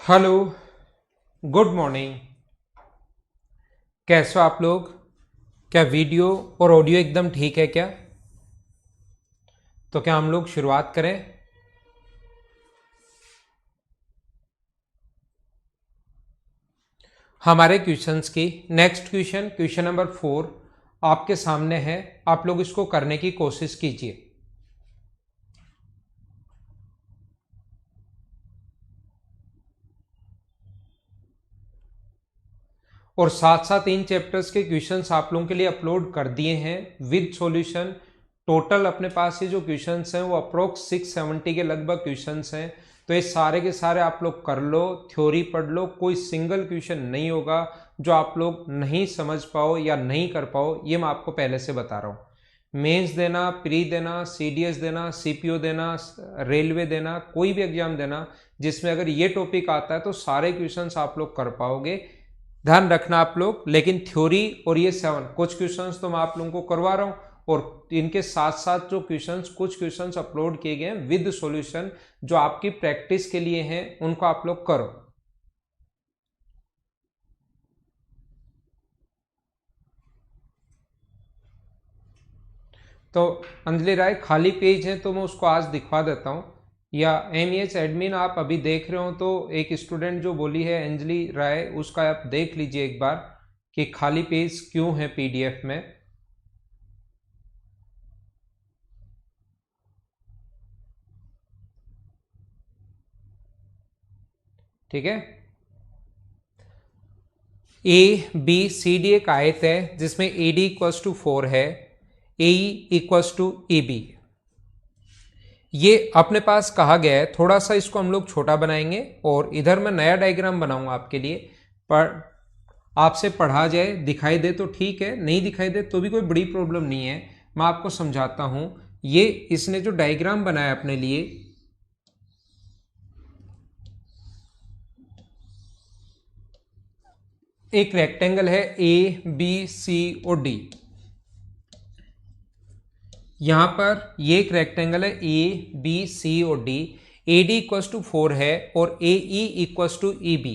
Hello, good morning. कैसे हो आप लोग? क्या वीडियो और ऑडियो एकदम ठीक है क्या? तो क्या हम लोग शुरुआत करें? हमारे क्वेश्चंस की नेक्स्ट क्वेश्चन नंबर 4 आपके सामने है। आप लोग इसको करने की कोशिश कीजिए। और साथ साथ इन चैप्टर्स के क्वेश्चंस आप लोगों के लिए अपलोड कर दिए हैं विद सॉल्यूशन। टोटल अपने पास ये जो क्वेश्चंस हैं वो अप्रोक्स 670 के लगभग क्वेश्चंस हैं। तो ये सारे के सारे आप लोग कर लो, थ्योरी पढ़ लो। कोई सिंगल क्वेश्चन नहीं होगा जो आप लोग नहीं समझ पाओ या नहीं कर पाओ, ये मैं आपको पहले से बता रहा हूँ। मेंस देना, प्री देना, सीडीएस देना, सीपीओ देना, रेलवे देना, कोई भी एग्जाम देना जिसमें अगर ये टॉपिक आता है तो सारे क्वेश्चंस आप लोग कर पाओगे। ध्यान रखना आप लोग। लेकिन थ्योरी और ये 7 कुछ क्वेश्चंस तो मैं आप लोगों को करवा रहा हूं, और इनके साथ साथ जो क्वेश्चंस कुछ क्वेश्चंस अपलोड किए गए हैं विद सॉल्यूशन जो आपकी प्रैक्टिस के लिए हैं, उनको आप लोग करो। तो अंजलि राय खाली पेज है तो मैं उसको आज दिखवा देता हूं। या एमईएच एडमिन आप अभी देख रहे हो तो एक स्टूडेंट जो बोली है अंजलि राय, उसका आप देख लीजिए एक बार कि खाली पेज क्यों है पीडीएफ में। ठीक है। ए बी सी डी एक आयत है जिसमें ए डी इक्वल्स टू 4 है, A E equals to A B. ये अपने पास कहा गया है। थोड़ा सा इसको हम लोग छोटा बनाएंगे और इधर मैं नया डायग्राम बनाऊंगा आपके लिए। पर आपसे पढ़ा जाए, दिखाई दे तो ठीक है, नहीं दिखाई दे तो भी कोई बड़ी प्रॉब्लम नहीं है। मैं आपको समझाता हूं। ये इसने जो डायग्राम बनाया अपने लिए, एक रेक्टेंगल है ए बी सी और डी। यहां पर ये एक रेक्टेंगल है ए बी सी और D. A D equals to 4 है और A E equals to E B.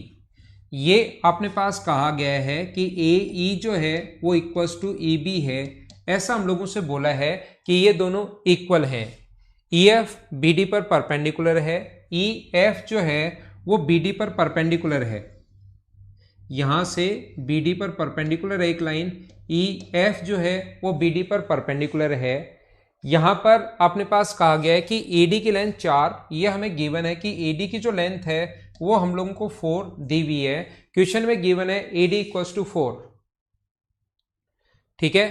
ये अपने पास कहा गया है कि ए ई जो है वो इक्वल्स टू ई बी है। ऐसा हम लोगों से बोला है कि ये दोनों इक्वल हैं। ई एफ बी डी पर परपेंडिकुलर है, ई एफ जो है वो बी डी पर परपेंडिकुलर है। यहां से बी डी पर परपेंडिकुलर एक लाइन, ई एफ जो है वो बी डी पर परपेंडिकुलर है। यहां पर अपने पास कहा गया है कि एडी की लेंथ 4, ये हमें गिवन है कि एडी की जो लेंथ है वो हम लोगों को 4 दी हुई है। क्वेश्चन में गिवन है एडी इक्वल्स टू 4। ठीक है।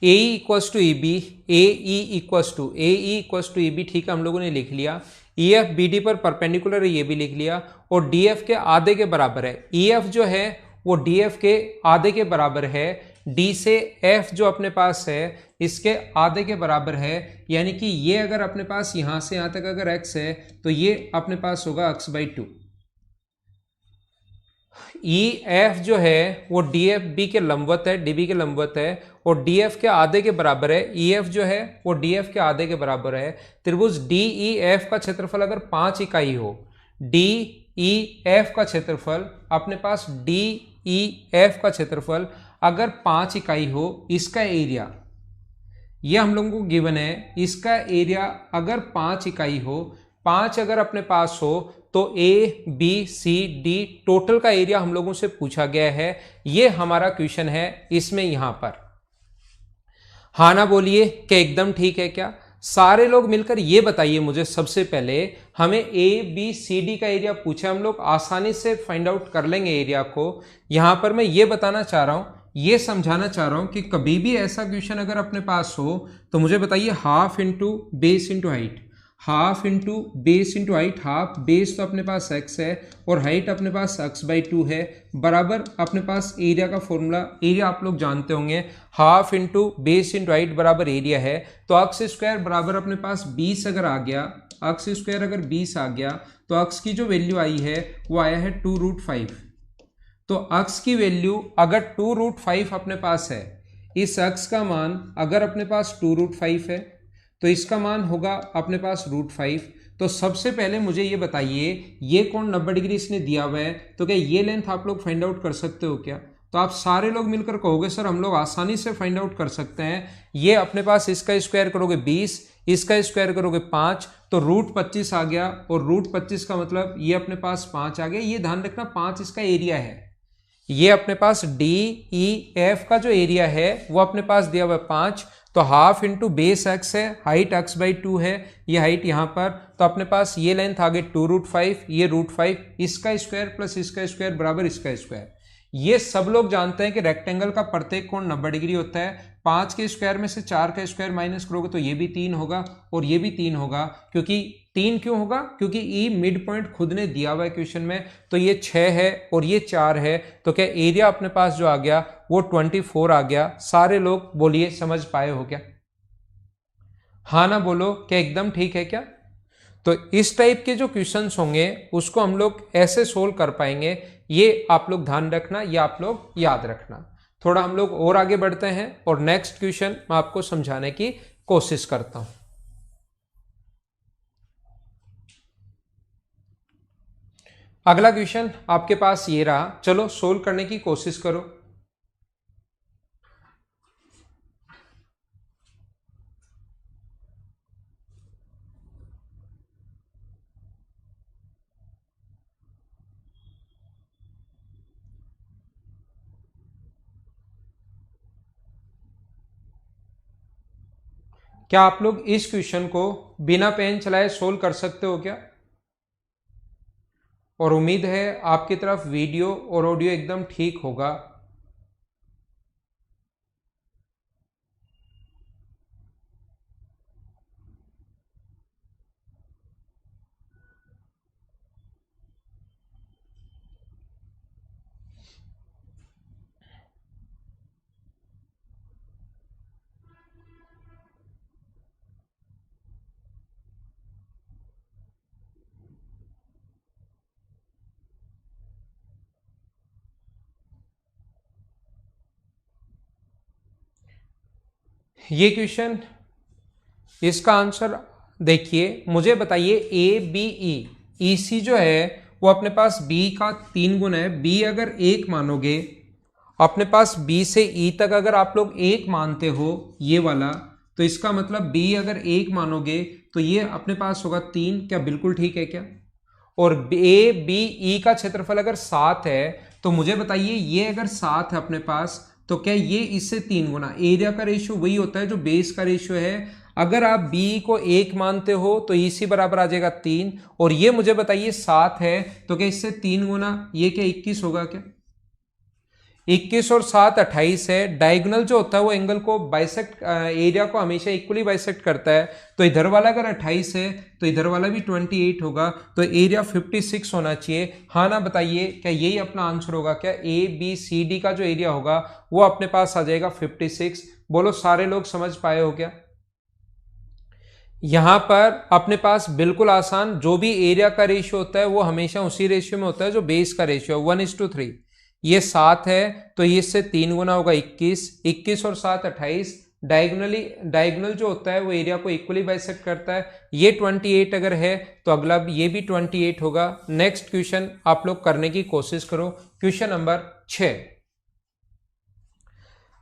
A equals to E B, A E equals to E B. ठीक है, हम लोगों ने लिख लिया। ई एफ बी डी पर परपेंडिकुलर है, ये भी लिख लिया। और डी एफ के आधे के बराबर है। ई एफ जो है वो डी एफ के आधे के बराबर है। डी से एफ जो अपने पास है इसके आधे के बराबर है। यानी कि ये अगर अपने पास यहां से यहां तक अगर x है तो ये अपने पास होगा x/2। ई एफ जो है वो डी एफ बी के लंबवत है, डीबी के लंबवत है, और डी एफ के आधे के बराबर है। ई एफ जो है वो डी एफ के आधे के बराबर है। त्रिभुज डी ई एफ का क्षेत्रफल अगर 5 इकाई हो, डी ई एफ का क्षेत्रफल अपने पास डी ई एफ का क्षेत्रफल अगर 5 इकाई हो, इसका एरिया ये हम लोगों को गिवन है। इसका एरिया अगर 5 इकाई हो, 5 अगर अपने पास हो तो A B C D total का एरिया हम लोगों से पूछा गया है। ये हमारा क्वेश्चन है इसमें यहां पर। हाँ ना बोलिए क्या एकदम ठीक है क्या? सारे लोग मिलकर ये बताइए मुझे सबसे पहले, हमें ए बी सी डी का एरिया पूछा, हम लोग आसानी से फाइंड आउट कर लेंगे एरिया को। यहां पर मैं ये बताना चाह रहा हूं, ये समझाना चाह रहा हूं कि कभी भी ऐसा क्वेश्चन अगर अपने पास हो तो मुझे बताइए half into base into height, half into base into height. Half base तो अपने पास x है और हाइट अपने पास x/2 है, बराबर अपने पास एरिया का फॉर्मूला, एरिया आप लोग जानते होंगे, half into base into height बराबर एरिया है। तो अक्स स्क्वायर बराबर अपने पास 20 अगर आ गया, अक्स स्क्वायर अगर 20 आ गया तो अक्स की जो वैल्यू आई है वो आया है 2√5। तो अक्स की वैल्यू अगर 2√5 अपने पास है, इस अक्स का मान अगर अपने पास 2√5 है तो इसका मान होगा अपने पास √5। तो सबसे पहले मुझे ये बताइए, ये कोण 90 डिग्री इसने दिया हुआ है, तो क्या ये लेंथ आप लोग फाइंड आउट कर सकते हो क्या? तो आप सारे लोग मिलकर कहोगे सर हम लोग आसानी से फाइंड आउट कर सकते हैं। ये अपने पास इसका स्क्वायर करोगे 20, इसका स्क्वायर करोगे 5, तो रूट 25 आ गया, और रूट 25 का मतलब ये अपने पास 5 आ गया। ये ध्यान रखना 5 इसका एरिया है। ये अपने पास डी ई एफ का जो एरिया है वो अपने पास दिया हुआ है 5, तो हाफ इंटू बेस एक्स है, हाइट एक्स बाई 2 है, ये हाइट यहाँ पर, तो अपने पास ये लेंथ आ गई 2√5, ये √5, इसका स्क्वायर प्लस इसका स्क्वायर बराबर इसका स्क्वायर। ये सब लोग जानते हैं कि रेक्टेंगल का प्रत्येक कोण 90 डिग्री होता है। 5 के स्क्वायर में से 4 का स्क्वायर माइनस करोगे तो ये भी 3 होगा और ये भी 3 होगा। क्योंकि 3 क्यों होगा? क्योंकि ई मिड पॉइंट खुद ने दिया हुआ है क्वेश्चन में, तो ये 6 है और ये 4 है, तो क्या एरिया अपने पास जो आ गया वो 24 आ गया। सारे लोग बोलिए समझ पाए हो क्या? हाँ ना बोलो, क्या एकदम ठीक है क्या? तो इस टाइप के जो क्वेश्चंस होंगे उसको हम लोग ऐसे सोल्व कर पाएंगे। ये आप लोग ध्यान रखना, ये आप लोग याद रखना। थोड़ा हम लोग और आगे बढ़ते हैं और नेक्स्ट क्वेश्चन मैं आपको समझाने की कोशिश करता हूं। अगला क्वेश्चन आपके पास ये रहा, चलो सोल्व करने की कोशिश करो। क्या आप लोग इस क्वेश्चन को बिना पेन चलाए सोल्व कर सकते हो क्या? और उम्मीद है आपकी तरफ वीडियो और ऑडियो एकदम ठीक होगा। ये क्वेश्चन, इसका आंसर देखिए, मुझे बताइए ए बी ई सी जो है वो अपने पास बी का 3 गुना है। बी अगर 1 मानोगे, अपने पास बी से ई तक अगर आप लोग 1 मानते हो ये वाला, तो इसका मतलब बी अगर 1 मानोगे तो ये अपने पास होगा 3। क्या बिल्कुल ठीक है क्या? और ए बी ई का क्षेत्रफल अगर 7 है, तो मुझे बताइए ये अगर 7 है अपने पास, तो क्या ये इससे 3 गुना, एरिया का रेशियो वही होता है जो बेस का रेशियो है। अगर आप बी को 1 मानते हो तो इसी बराबर आ जाएगा 3, और ये मुझे बताइए 7 है, तो क्या इससे 3 गुना, ये क्या 21 होगा क्या? 21 और 7 28 है। डायगोनल जो होता है वो एंगल को बाइसेक्ट, एरिया को हमेशा इक्वली बाइसेक्ट करता है। तो इधर वाला अगर 28 है तो इधर वाला भी 28 होगा, तो एरिया 56 होना चाहिए। हाँ ना बताइए, क्या यही अपना आंसर होगा क्या? ए बी सी डी का जो एरिया होगा वो अपने पास आ जाएगा 56। बोलो सारे लोग समझ पाए हो क्या? यहां पर अपने पास बिल्कुल आसान, जो भी एरिया का रेशियो होता है वो हमेशा उसी रेशियो में होता है जो बेस का रेशियो है, 1:3। ये 7 है तो ये इससे 3 गुना होगा 21। 21 और 7 28। डायगोनल जो होता है वो एरिया को इक्वली बाइसेक्ट करता है। ये 28 अगर है तो अगला ये भी 28 होगा। नेक्स्ट क्वेश्चन आप लोग करने की कोशिश करो, क्वेश्चन नंबर 6।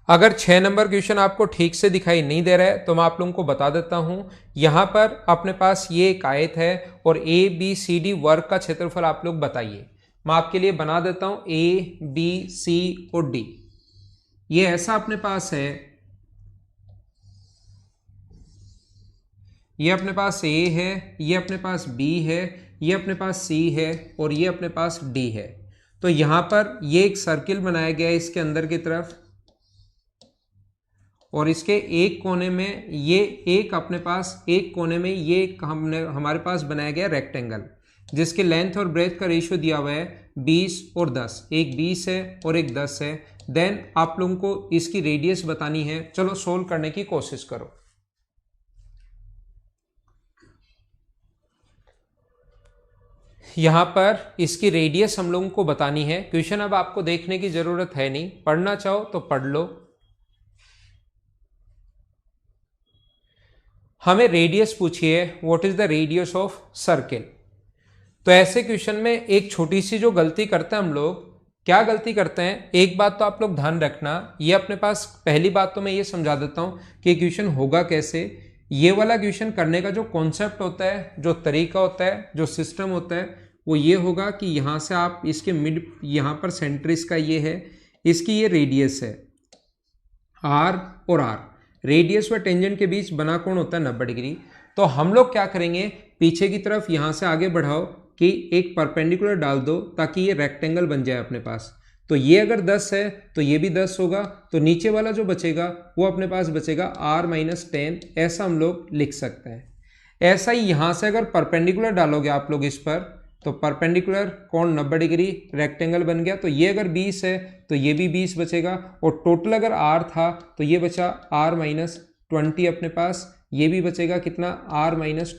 अगर 6 नंबर क्वेश्चन आपको ठीक से दिखाई नहीं दे रहा है तो मैं आप लोगों को बता देता हूं। यहां पर अपने पास ये एक आयत है और ए बी सी डी वर्ग का क्षेत्रफल आप लोग बताइए। मैं आपके लिए बना देता हूं, ए बी सी और डी। ये ऐसा अपने पास है, ये अपने पास ए है, ये अपने पास बी है, ये अपने पास सी है और ये अपने पास डी है। तो यहां पर ये एक सर्किल बनाया गया है इसके अंदर की तरफ, और इसके एक कोने में ये एक अपने पास, एक कोने में ये हमारे पास बनाया गया रेक्टेंगल, जिसके लेंथ और ब्रेथ का रेशियो दिया हुआ है 20 और 10। एक 20 है और एक 10 है। देन आप लोगों को इसकी रेडियस बतानी है। चलो सोल्व करने की कोशिश करो। यहां पर इसकी रेडियस हम लोगों को बतानी है। क्वेश्चन अब आपको देखने की जरूरत है नहीं, पढ़ना चाहो तो पढ़ लो। हमें रेडियस पूछिए, what is the radius of circle. तो ऐसे क्वेश्चन में एक छोटी सी जो गलती करते हैं हम लोग, क्या गलती करते हैं, एक बात तो आप लोग ध्यान रखना, ये अपने पास पहली बात तो मैं ये समझा देता हूं कि क्वेश्चन होगा कैसे। ये वाला क्वेश्चन करने का जो कॉन्सेप्ट होता है, जो तरीका होता है, जो सिस्टम होता है, वो ये होगा कि यहां से आप इसके मिड, यहां पर सेंटर इसका ये है, इसकी ये रेडियस है आर और आर, रेडियस व टेंजेंट के बीच बना कोण होता है 90 डिग्री। तो हम लोग क्या करेंगे, पीछे की तरफ यहां से आगे बढ़ाओ कि एक परपेंडिकुलर डाल दो ताकि ये रेक्टेंगल बन जाए अपने पास। तो ये अगर 10 है तो ये भी 10 होगा, तो नीचे वाला जो बचेगा वो अपने पास बचेगा r-10, ऐसा हम लोग लिख सकते हैं। ऐसा ही यहां से अगर परपेंडिकुलर डालोगे आप लोग इस पर, तो परपेंडिकुलर कोण 90 डिग्री, रेक्टेंगल बन गया। तो ये अगर 20 है तो ये भी 20 बचेगा, और टोटल अगर r था तो ये बचा r-20 अपने पास, ये भी बचेगा कितना r-20,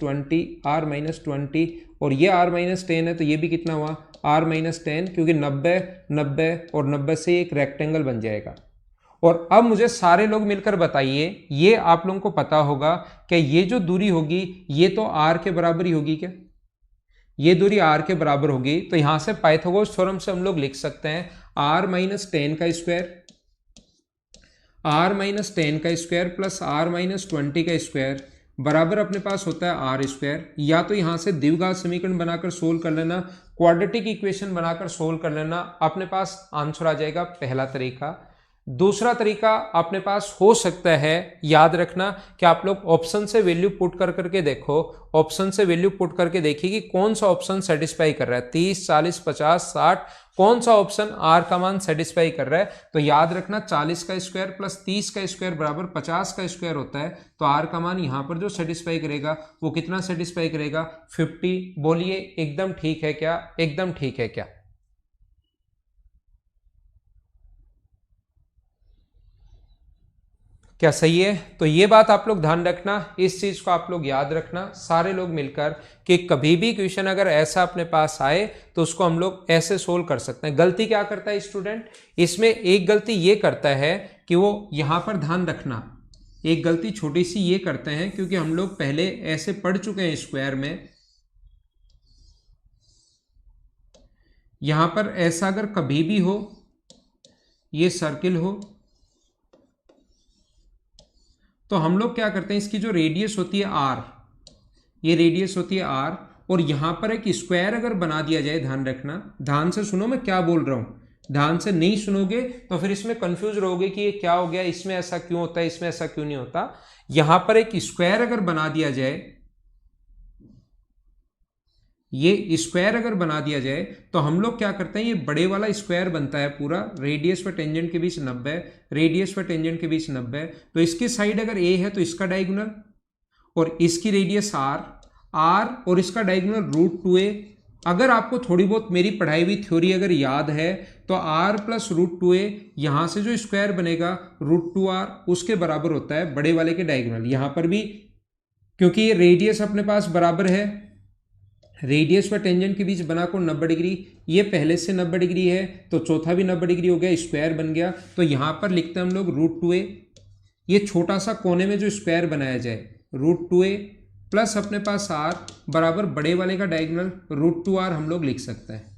और ये r-10 है तो ये भी कितना हुआ r-10, क्योंकि 90 90 और 90 से एक रेक्टेंगल बन जाएगा। और अब मुझे सारे लोग मिलकर बताइए, ये आप लोगों को पता होगा कि ये जो दूरी होगी ये तो r के बराबर ही होगी क्या, ये दूरी r के बराबर होगी। तो यहां से पाइथागोरस थ्योरम से हम लोग लिख सकते हैं r-10 का स्क्वायर, r-10 का स्क्वायर प्लस r-20 का स्क्वायर बराबर अपने पास होता है आर स्क्वायर। या तो यहां से द्विघात समीकरण बनाकर सोल्व कर लेना, क्वाड्रेटिक इक्वेशन बनाकर सोल्व कर लेना, अपने पास आंसर आ जाएगा, पहला तरीका। दूसरा तरीका अपने पास हो सकता है, याद रखना कि आप लोग ऑप्शन से वैल्यू पुट कर करके देखो, ऑप्शन से वैल्यू पुट करके देखिए कि कौन सा ऑप्शन सेटिस्फाई कर रहा है, 30 40 50 60, कौन सा ऑप्शन आर का मान सेटिस्फाई कर रहा है। तो याद रखना 40 का स्क्वायर प्लस 30 का स्क्वायर बराबर 50 का स्क्वायर होता है। तो आर का मान यहां पर जो सेटिस्फाई करेगा वो कितना सेटिस्फाई करेगा, 50। बोलिए एकदम ठीक है क्या, एकदम ठीक है क्या। क्या सही है। तो ये बात आप लोग ध्यान रखना, इस चीज को आप लोग याद रखना सारे लोग मिलकर, कि कभी भी क्वेश्चन अगर ऐसा अपने पास आए तो उसको हम लोग ऐसे सोल्व कर सकते हैं। गलती क्या करता है स्टूडेंट, इसमें एक गलती ये करता है कि वो यहां पर ध्यान रखना, एक गलती छोटी सी ये करते हैं, क्योंकि हम लोग पहले ऐसे पढ़ चुके हैं स्क्वायर में, यहां पर ऐसा अगर कभी भी हो, ये सर्किल हो, तो हम लोग क्या करते हैं, इसकी जो रेडियस होती है आर, ये रेडियस होती है आर, और यहां पर एक स्क्वायर अगर बना दिया जाए, ध्यान रखना, ध्यान से सुनो मैं क्या बोल रहा हूं, ध्यान से नहीं सुनोगे तो फिर इसमें कंफ्यूज रहोगे कि ये क्या हो गया, इसमें ऐसा क्यों होता है, इसमें ऐसा क्यों नहीं होता। यहां पर एक स्क्वायर अगर बना दिया जाए, ये स्क्वायर अगर बना दिया जाए, तो हम लोग क्या करते हैं, ये बड़े वाला स्क्वायर बनता है पूरा, रेडियस व टेंजेंट के बीच 90, रेडियस व टेंजेंट के बीच 90, तो इसकी साइड अगर ए है तो इसका डायगोनल, और इसकी रेडियस आर, और इसका डायगोनल √2a। अगर आपको थोड़ी बहुत मेरी पढ़ाई हुई थ्योरी अगर याद है तो r प्लस √2a, यहां से जो स्क्वायर बनेगा √2r, उसके बराबर होता है बड़े वाले के डायगोनल। यहां पर भी क्योंकि ये रेडियस अपने पास बराबर है, रेडियस व टेंजेंट के बीच बना कोण 90 डिग्री, ये पहले से 90 डिग्री है तो चौथा भी 90 डिग्री हो गया, स्क्वायर बन गया। तो यहां पर लिखते हैं हम लोग √2a, ये छोटा सा कोने में जो स्क्वायर बनाया जाए √2a प्लस अपने पास r बराबर बड़े वाले का डायगोनल √2r हम लोग लिख सकते हैं।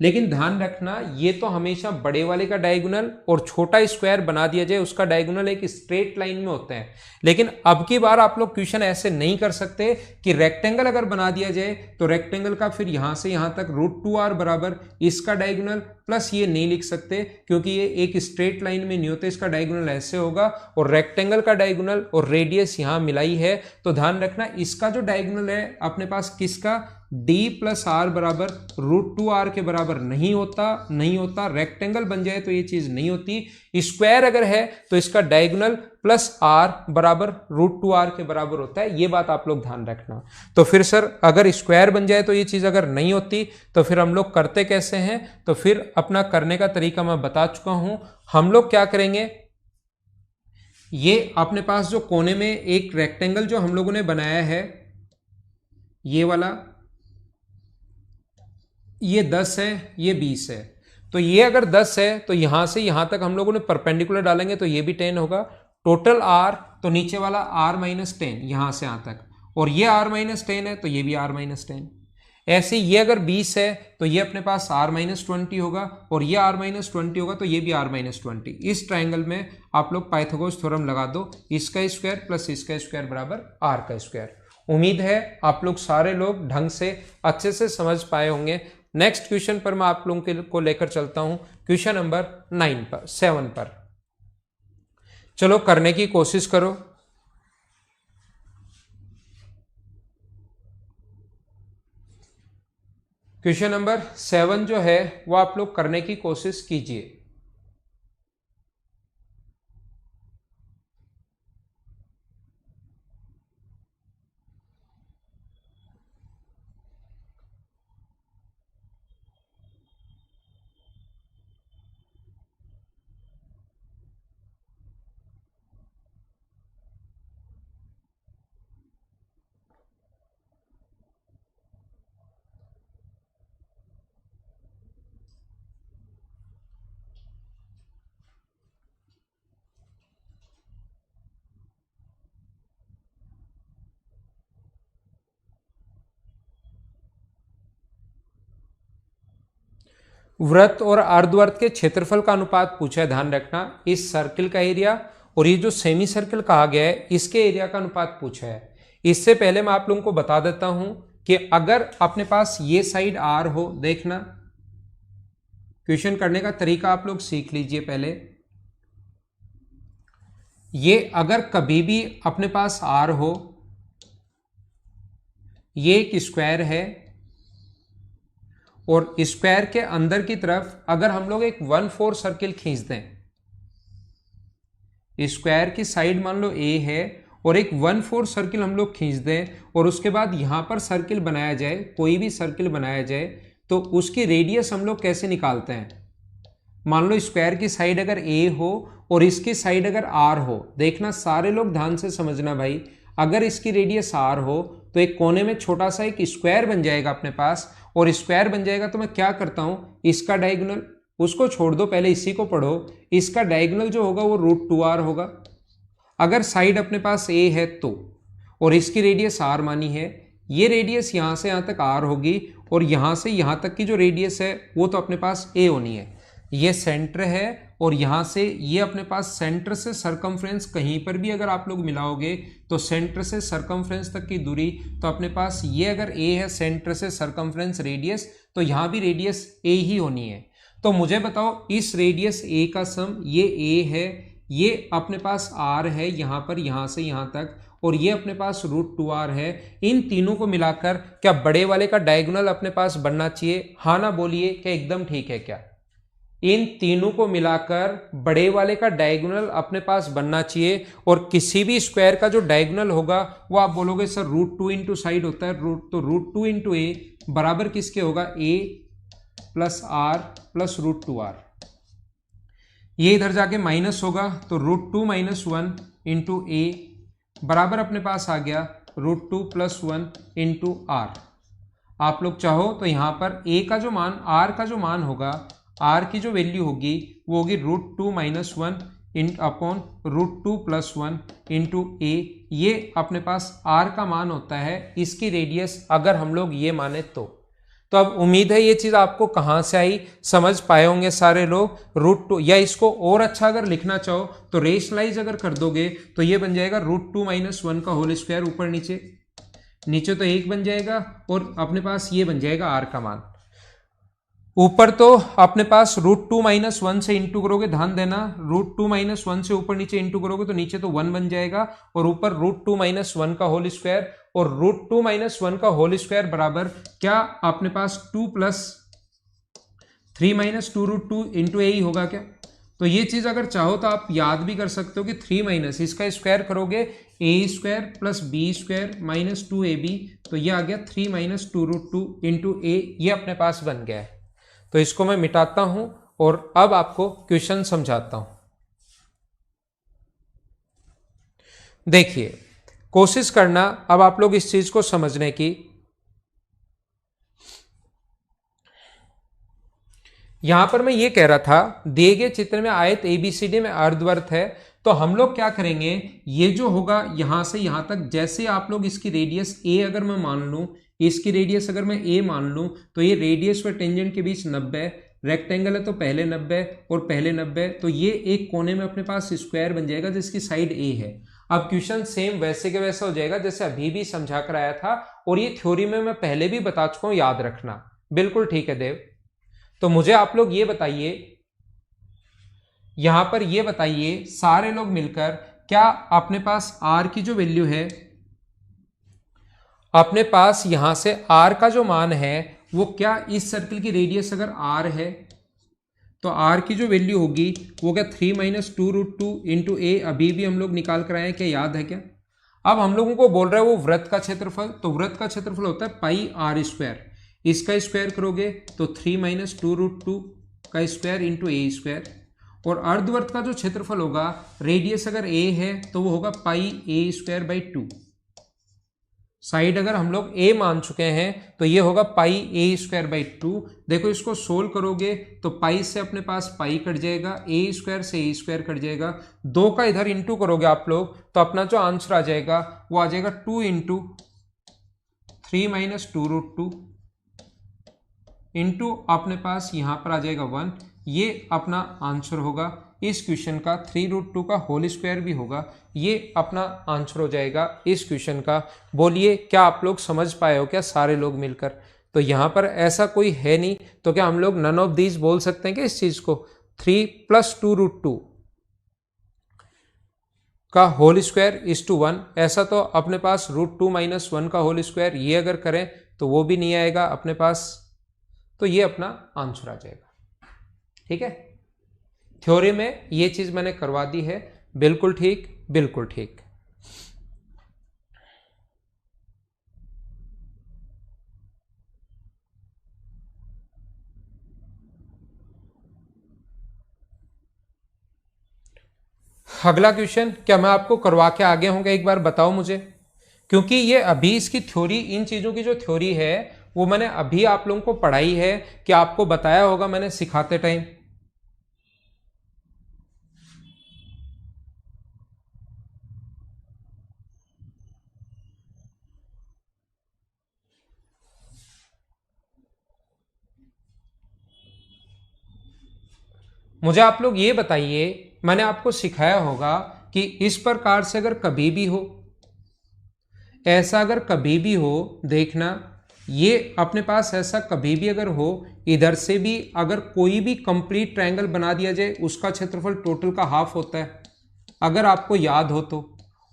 लेकिन ध्यान रखना, ये तो हमेशा बड़े वाले का डायगोनल और छोटा स्क्वायर बना दिया जाए उसका डायगोनल एक स्ट्रेट लाइन में होते हैं। लेकिन अब की बार आप लोग क्वेश्चन ऐसे नहीं कर सकते कि रेक्टेंगल अगर बना दिया जाए तो रेक्टेंगल का फिर यहां से यहां तक √2r बराबर इसका डायगोनल प्लस ये नहीं लिख सकते, क्योंकि ये एक स्ट्रेट लाइन में नहीं होते, इसका डायगोनल ऐसे होगा, और रेक्टेंगल का डायगोनल और रेडियस यहां मिलाई है। तो ध्यान रखना, इसका जो डायगोनल है अपने पास किसका, d प्लस आर बराबर √2r के बराबर नहीं होता, रेक्टेंगल बन जाए तो ये चीज नहीं होती। स्क्वायर अगर है तो इसका डायगोनल प्लस r बराबर √2r के बराबर होता है, ये बात आप लोग ध्यान रखना। तो फिर सर अगर स्क्वायर बन जाए तो ये चीज अगर नहीं होती तो फिर हम लोग करते कैसे हैं, तो फिर अपना करने का तरीका मैं बता चुका हूं। हम लोग क्या करेंगे, ये अपने पास जो कोने में एक रेक्टेंगल जो हम लोगों ने बनाया है, ये वाला, ये 10 है, ये 20 है, तो ये अगर 10 है तो यहां से यहां तक हम लोगों ने परपेंडिकुलर डालेंगे तो ये भी 10 होगा, टोटल r तो नीचे वाला r माइनस 10 यहां से यहां तक, और ये r माइनस 10 है तो ये भी r माइनस 10। ऐसे ये अगर 20 है तो ये अपने पास r माइनस 20 होगा, और ये r माइनस 20 होगा तो ये भी r माइनस 20। इस ट्राइंगल में आप लोग पाइथागोरस थ्योरम लगा दो, इसका स्क्वायर प्लस इसका स्क्वायर बराबर r का स्क्वायर। उम्मीद है आप लोग सारे लोग ढंग से अच्छे से समझ पाए होंगे। नेक्स्ट क्वेश्चन पर मैं आप लोगों को लेकर चलता हूं, क्वेश्चन नंबर 7 पर। चलो करने की कोशिश करो। क्वेश्चन नंबर 7 जो है वो आप लोग करने की कोशिश कीजिए। वृत्त और अर्धवृत्त के क्षेत्रफल का अनुपात पूछा है, ध्यान रखना। इस सर्किल का एरिया और ये जो सेमी सर्किल कहा गया है इसके एरिया का अनुपात पूछा है। इससे पहले मैं आप लोगों को बता देता हूं कि अगर अपने पास ये साइड r हो, देखना क्वेश्चन करने का तरीका आप लोग सीख लीजिए पहले। ये अगर कभी भी अपने पास r हो, ये एक स्क्वायर है, और स्क्वायर के अंदर की तरफ अगर हम लोग एक 1/4 सर्किल खींच दें, स्क्वायर की साइड मान लो a है और एक 1/4 सर्किल हम लोग खींच दें, और उसके बाद यहां पर सर्किल बनाया जाए, कोई भी सर्किल बनाया जाए, तो उसकी रेडियस हम लोग कैसे निकालते हैं। मान लो स्क्वायर की साइड अगर a हो और इसकी साइड अगर r हो, देखना सारे लोग ध्यान से समझना भाई। अगर इसकी रेडियस r हो तो एक कोने में छोटा सा एक स्क्वायर बन जाएगा अपने पास, और स्क्वायर बन जाएगा तो मैं क्या करता हूं, इसका डायगोनल, उसको छोड़ दो, पहले इसी को पढ़ो। इसका डायगोनल जो होगा वो √2r होगा। अगर साइड अपने पास a है तो, और इसकी रेडियस r मानी है, ये रेडियस यहां से यहां तक r होगी, और यहां से यहां तक की जो रेडियस है वो तो अपने पास a होनी है। ये सेंटर है, और यहां से ये अपने पास सेंटर से सरकमफ्रेंस कहीं पर भी अगर आप लोग मिलाओगे तो सेंटर से सरकमफ्रेंस तक की दूरी, तो अपने पास ये अगर a है सेंटर से सरकमफ्रेंस रेडियस, तो यहां भी रेडियस a ही होनी है। तो मुझे बताओ इस रेडियस a का सम, ये a है, ये अपने पास r है यहां पर, यहां से यहां तक, और ये अपने पास √2r है। इन तीनों को मिलाकर क्या बड़े वाले का डायगोनल अपने पास बनना चाहिए? हाँ ना बोलिए, क्या एकदम ठीक है क्या? इन तीनों को मिलाकर बड़े वाले का डायगोनल अपने पास बनना चाहिए, और किसी भी स्क्वायर का जो डायगोनल होगा वो आप बोलोगे सर √2 इंटू साइड होता है, तो √2 इंटू ए बराबर किसके होगा, a plus r plus √2r। ये इधर जाके माइनस होगा तो √2 माइनस 1 इंटू ए बराबर अपने पास आ गया √2 प्लस 1 इंटू r। आप लोग चाहो तो यहां पर a का जो मान, r का जो मान होगा, r की जो वैल्यू होगी वो होगी √2 माइनस 1 अपॉन √2 प्लस 1 इंटू ए। ये अपने पास r का मान होता है, इसकी रेडियस अगर हम लोग ये माने तो अब उम्मीद है ये चीज आपको कहां से आई, समझ पाए होंगे सारे लोग। √2, या इसको और अच्छा अगर लिखना चाहो तो रेशनलाइज अगर कर दोगे तो ये बन जाएगा √2 माइनस 1 का होल स्क्वायर, ऊपर नीचे, नीचे तो 1 बन जाएगा, और अपने पास ये बन जाएगा r का मान। ऊपर तो अपने पास √2 माइनस 1 से इंटू करोगे, ध्यान देना, √2 माइनस 1 से ऊपर नीचे इंटू करोगे तो नीचे तो 1 बन जाएगा, और ऊपर √2 माइनस 1 का होल स्क्वायर, और √2 माइनस 1 का होल स्क्वायर बराबर क्या अपने पास 2 प्लस 3 माइनस 2 √2 इंटू ए ही होगा क्या? तो ये चीज अगर चाहो तो आप याद भी कर सकते हो कि 3 माइनस इसका स्क्वायर करोगे a square plus b square minus 2ab, तो ये आ गया 3 माइनस 2 √2 इंटू ए, ये अपने पास बन गया है। तो इसको मैं मिटाता हूं और अब आपको क्वेश्चन समझाता हूं। देखिए, कोशिश करना अब आप लोग इस चीज को समझने की। यहां पर मैं ये कह रहा था, दिए गए चित्र में आयत एबीसीडी में अर्धवर्त है, तो हम लोग क्या करेंगे, ये जो होगा यहां से यहां तक, जैसे आप लोग इसकी रेडियस ए अगर मैं मान लूं, इसकी रेडियस अगर मैं ए मान लूं, तो ये रेडियस और टेंजेंट के बीच 90, रेक्टेंगल है तो पहले 90 और पहले 90, तो ये एक कोने में अपने पास स्क्वायर बन जाएगा जिसकी साइड ए है। अब क्वेश्चन सेम वैसे के वैसा हो जाएगा जैसे अभी भी समझा कर आया था, और ये थ्योरी में मैं पहले भी बता चुका हूं, याद रखना। बिल्कुल ठीक है देव। तो मुझे आप लोग ये बताइए, यहां पर ये बताइए सारे लोग मिलकर, क्या अपने पास आर की जो वैल्यू है, अपने पास यहां से आर का जो मान है वो, क्या इस सर्कल की रेडियस अगर आर है तो आर की जो वैल्यू होगी वो क्या 3 - 2√2 इंटू ए, अभी भी हम लोग निकाल कर आए हैं, क्या याद है क्या? अब हम लोगों को बोल रहा है वो वृत्त का क्षेत्रफल, तो वृत्त का क्षेत्रफल होता है पाई आर स्क्वायर, इसका स्क्वायर करोगे तो 3 - 2√2 का स्क्वायर इंटू ए स्क्वायर, और अर्धवर्त का जो क्षेत्रफल होगा, रेडियस अगर ए है तो वो होगा पाई ए स्क्वायर बाई 2, साइड अगर हम लोग ए मान चुके हैं तो ये होगा पाई ए स्क्वायर बाई 2। देखो इसको सोल्व करोगे तो पाई से अपने पास पाई कट जाएगा, ए स्क्वायर से ए स्क्वायर कट जाएगा, 2 का इधर इंटू करोगे आप लोग तो अपना जो आंसर आ जाएगा वो आ जाएगा 2 इंटू 3 - 2√2 इंटू अपने पास यहां पर आ जाएगा 1, ये अपना आंसर होगा इस क्वेश्चन का। 3√2 का होल स्क्वायर भी होगा, ये अपना आंसर हो जाएगा इस क्वेश्चन का। बोलिए क्या आप लोग समझ पाए हो क्या सारे लोग मिलकर? तो यहां पर ऐसा कोई है नहीं, तो क्या हम लोग नन ऑफ दीज बोल सकते हैं कि इस चीज को 3 + 2√2 का होल स्क्वायर इज टू 1, ऐसा तो अपने पास √2 - 1 का होल स्क्वायर, ये अगर करें तो वो भी नहीं आएगा अपने पास, तो ये अपना आंसर आ जाएगा। ठीक है, थ्योरी में ये चीज मैंने करवा दी है। बिल्कुल ठीक, बिल्कुल ठीक। अगला क्वेश्चन क्या मैं आपको करवा के आगे होंगे, एक बार बताओ मुझे, क्योंकि ये अभी इसकी थ्योरी, इन चीजों की जो थ्योरी है वो मैंने अभी आप लोगों को पढ़ाई है, कि आपको बताया होगा मैंने सिखाते टाइम। मुझे आप लोग ये बताइए, मैंने आपको सिखाया होगा कि इस प्रकार से अगर कभी भी हो, ऐसा अगर कभी भी हो, देखना ये अपने पास ऐसा कभी भी अगर हो, इधर से भी अगर कोई भी कंप्लीट ट्रायंगल बना दिया जाए, उसका क्षेत्रफल टोटल का हाफ होता है, अगर आपको याद हो तो।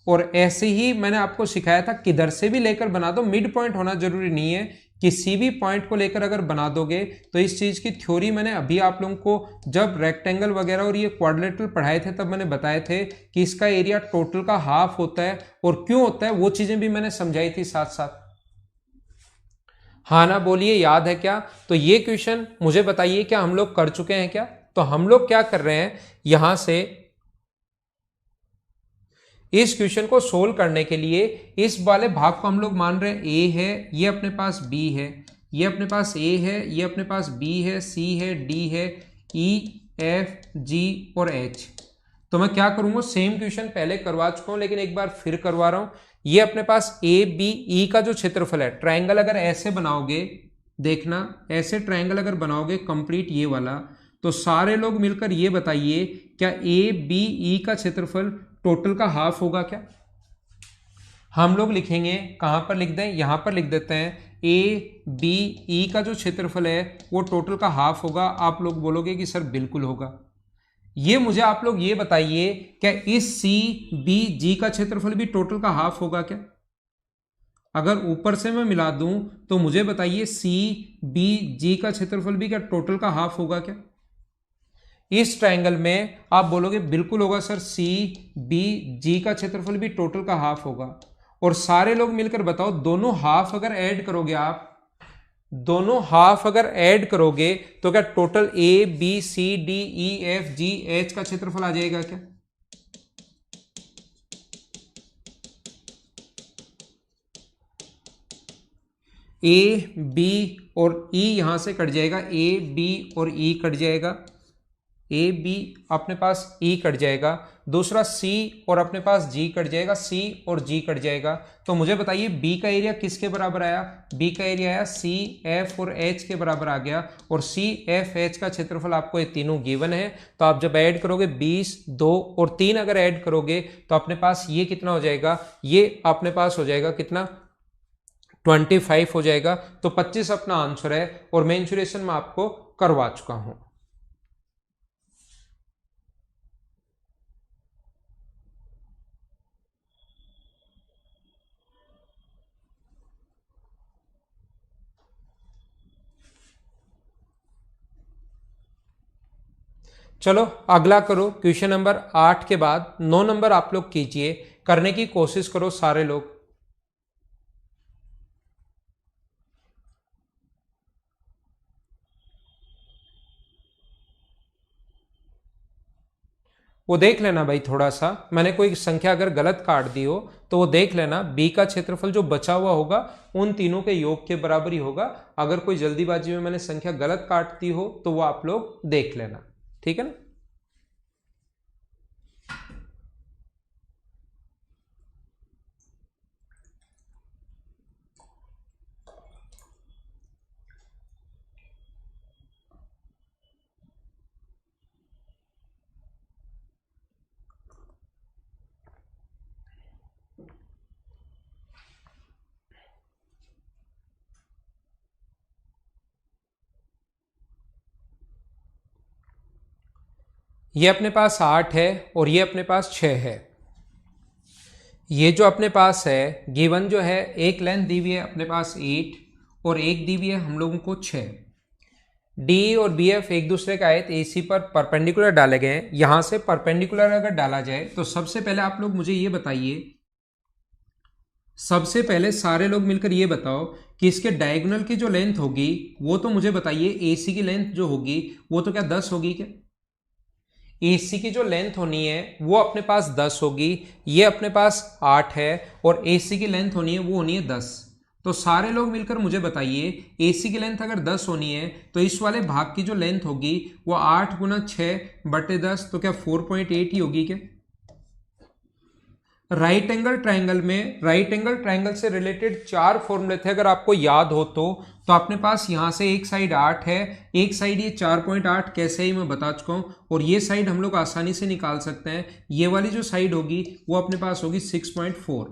और ऐसे ही मैंने आपको सिखाया था किधर से भी लेकर बना दो, मिड पॉइंट होना जरूरी नहीं है, किसी भी पॉइंट को लेकर अगर बना दोगे तो इस चीज की थ्योरी मैंने अभी आप लोगों को जब रेक्टेंगल वगैरह और ये क्वाड्रिलेटरल पढ़ाए थे तब मैंने बताए थे कि इसका एरिया टोटल का हाफ होता है, और क्यों होता है वो चीजें भी मैंने समझाई थी साथ साथ। हाँ ना, बोलिए याद है क्या? तो ये क्वेश्चन मुझे बताइए क्या हम लोग कर चुके हैं क्या? तो हम लोग क्या कर रहे हैं, यहां से इस क्वेश्चन को सोल्व करने के लिए इस वाले भाग को हम लोग मान रहे हैं ए है, ये अपने पास बी है, ये अपने पास ए है, ये अपने पास बी है, सी है, डी है, ई एफ जी और एच। तो मैं क्या करूंगा, सेम क्वेश्चन पहले करवा चुका हूं लेकिन एक बार फिर करवा रहा हूं। ये अपने पास ए बी ई का जो क्षेत्रफल है, ट्रायंगल अगर ऐसे बनाओगे, देखना ऐसे ट्रायंगल अगर बनाओगे कंप्लीट ये वाला, तो सारे लोग मिलकर ये बताइए क्या ए बी ई का क्षेत्रफल टोटल का हाफ होगा क्या? हम लोग लिखेंगे, कहां पर लिख दें, यहां पर लिख देते हैं, ए बी ई का जो क्षेत्रफल है वो टोटल का हाफ होगा। आप लोग बोलोगे कि सर बिल्कुल होगा। ये मुझे आप लोग ये बताइए क्या इस सी बी जी का क्षेत्रफल भी टोटल का हाफ होगा क्या? अगर ऊपर से मैं मिला दूं तो मुझे बताइए सी बी जी का क्षेत्रफल भी क्या टोटल का हाफ होगा क्या? इस ट्रायंगल में आप बोलोगे बिल्कुल होगा सर, सी बी जी का क्षेत्रफल भी टोटल का हाफ होगा। और सारे लोग मिलकर बताओ, दोनों हाफ अगर ऐड करोगे आप, दोनों हाफ अगर ऐड करोगे तो क्या total A B C D E F G H का क्षेत्रफल आ जाएगा क्या? ए बी और ई यहां से कट जाएगा, ए बी और ई कट जाएगा, ए बी अपने पास ई कट जाएगा, दूसरा सी और अपने पास जी कट जाएगा, सी और जी कट जाएगा। तो मुझे बताइए बी का एरिया किसके बराबर आया? बी का एरिया आया सी एफ और एच के बराबर आ गया, और सी एफ एच का क्षेत्रफल आपको ये तीनों गिवन है। तो आप जब ऐड करोगे 20, 2 और 3 अगर ऐड करोगे तो अपने पास ये कितना हो जाएगा? ये अपने पास हो जाएगा कितना? 25 हो जाएगा। तो 25 अपना आंसर है, और मेंसुरेशन में आपको करवा चुका हूं। चलो अगला करो, क्वेश्चन नंबर 8 के बाद 9 नंबर आप लोग कीजिए, करने की कोशिश करो सारे लोग। वो देख लेना भाई, थोड़ा सा मैंने कोई संख्या अगर गलत काट दी हो तो वो देख लेना। बी का क्षेत्रफल जो बचा हुआ होगा उन तीनों के योग के बराबर ही होगा। अगर कोई जल्दीबाजी में मैंने संख्या गलत काट दी हो तो वो आप लोग देख लेना, ठीक है ना। ये अपने पास 8 है और ये अपने पास 6 है। ये जो अपने पास है गिवन जो है, एक लेंथ दी हुई है अपने पास 8 और एक दी हुई है हम लोगों को 6। डी और बी एफ एक दूसरे का आयत ए सी पर परपेंडिकुलर डाले गए हैं। यहां से परपेंडिकुलर अगर डाला जाए तो सबसे पहले आप लोग मुझे ये बताइए, सबसे पहले सारे लोग मिलकर ये बताओ कि इसके डायगोनल की जो लेंथ होगी वो तो मुझे बताइए, ए सी की लेंथ जो होगी वो तो क्या 10 होगी क्या? AC की जो लेंथ होनी है वो अपने पास 10 होगी, ये अपने पास 8 है, और AC की लेंथ होनी है वो होनी है 10। तो सारे लोग मिलकर मुझे बताइए AC की लेंथ अगर 10 होनी है तो इस वाले भाग की जो लेंथ होगी वो 8 गुना 6/10, तो क्या 4.8 ही होगी क्या? राइट एंगल ट्राइंगल में, राइट एंगल ट्राइंगल से रिलेटेड 4 फॉर्मूले थे अगर आपको याद हो तो अपने पास यहां से एक साइड 8 है, एक साइड ये 4.8 कैसे ही मैं बता चुका हूं, और ये साइड हम लोग आसानी से निकाल सकते हैं। ये वाली जो साइड होगी वो अपने पास होगी 6.4।